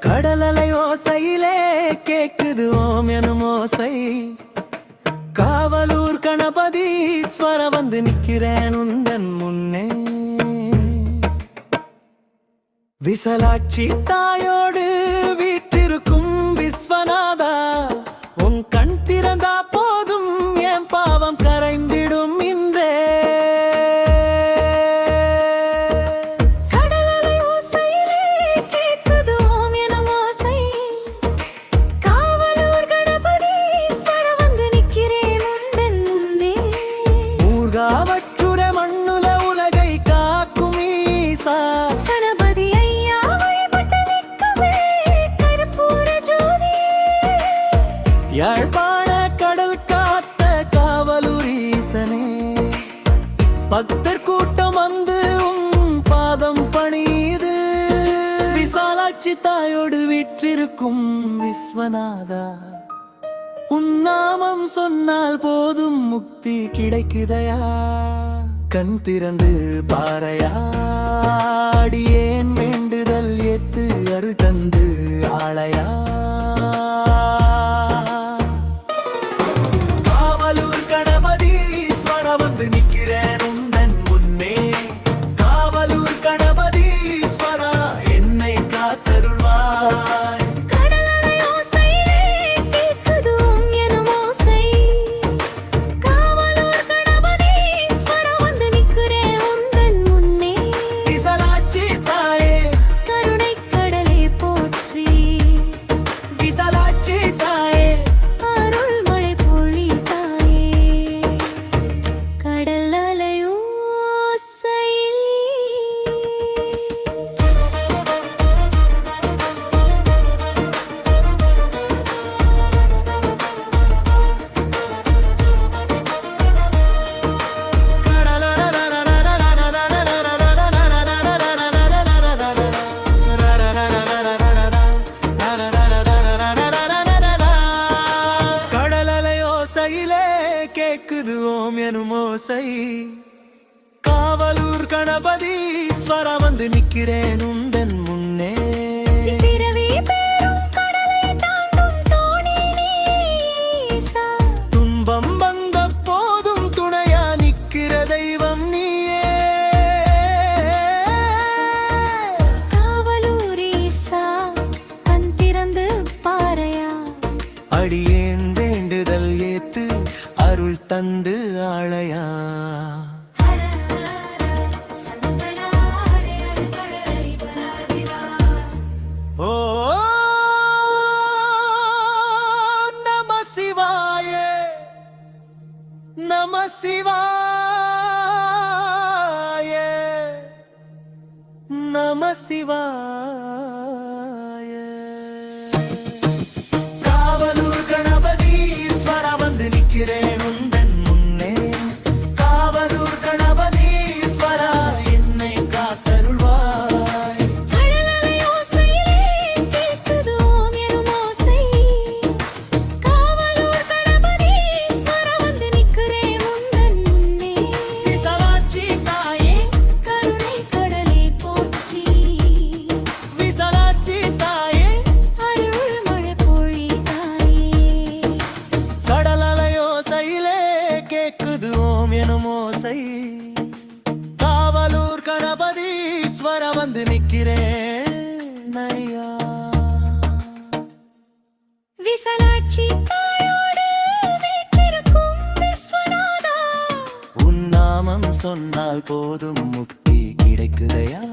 கடலலை ஓசையிலே கேக்குது ஓம் எனும் ஓசை. காவலூர் கணபதீஸ்வர வந்து நிக்கிறேன் உந்தன் முன்னே. விசலாட்சி தாயோடு வீற்றிருக்கும் விஸ்வநாதா, உன் கண் திறந்தா போதும் என் பாவம் கரைந்திடும் இன்றே. கடலலை ஓசையிலே கேட்குது ஓம் எனும் ஓசை. காவலூர் கணபதீஸ்வர வந்து நிக்கிறேன் உந்தன் முன்னே. ஊர்காவற்றுர மண்ணுல உலகை காக்கும் ஈசா, கணபதி ஐயா வழிபட்டளிக்குமே கற்பூர ஜோதி. யாழ்ப்பாண கடல் காத்த காவலூர் ஈசனே, பக்தர் கூட்டம் வந்து உம் பாதம் பணியுது. விசாலாட்சி தாயோடு வீற்றிருக்கும் விஸ்வநாதா, உன் நாமம் சொன்னால் போதும் முக்தி கிடைக்குதையா. கண் திறந்து பாறையா, அடியேன் வேண்டுதல் ஏத்து அருள் தந்து ஆளையா. காவலூர் கணபதீஸ்வர வந்து நிக்கிறேன் உந்தன் முன்னே. காவலூர் கணபதீஸ்வரா, என்னை காத்தருள்வாய். கடலலை ஓசையிலே கேட்குது ஓம் எனும் ஓசை. காவலூர் கணபதீஸ்வர வந்து நிக்கிறேன் உந்தன் முன்னே. விசாலாட்சி தாயே, கருணைக் கடலே போற்றி. விசாலாட்சி தாயே, அருள் மழை பொழி தாயே. கடலலை ஓசையில் கடலலை ஓசையிலே கேக்குது ஓம் எனும் ஓசை. காவலூர் கணபதீஸ்வர வந்து நிக்கிறேன் உந்தன் முன்னே. பிறவி பெரும் கடலை தாண்டும் தோணி நீசா. துன்பம் வந்த போதும் துணையா நிக்கிற தெய்வம் நீயே. காவலூர் ஈசா, கண் திறந்து பாரையா. அடியேன் வேண்டுதல் ஏத்து அருள் தந்து ஆளையா. ஓ நம சிவாய, நம சிவாய, நம சிவாய. காவலூர் கணபதீஸ்வர வந்து நிக்கிறேன் உந்தன் முன்னே. காவலூர் கணபதீஸ்வரா, என்னை காத்தருள்வாய். கடலலை ஓசையிலே கேட்குது ஓம் எனும் ஓசை. காவலூர் கணபதீஸ்வர வந்து நிக்கிறேன் உந்தன் முன்னே. விசாலாட்சி தாயே, கருணைக் கடலே போற்றி. விசாலாட்சி தாயே, அருள் மழை பொழி தாயே. கடலலை ஓசையிலே கேக்குது ஓம் எனும் ஓசை. காவலூர் கணபதீஸ்வர வந்து நிக்கிறேன் ஐயா. விசாலாட்சி தாயோடு வீற்றிருக்கும் விஸ்வநாதா, உன் நாமம் சொன்னால் போதும் முக்தி கிடைக்குதையா.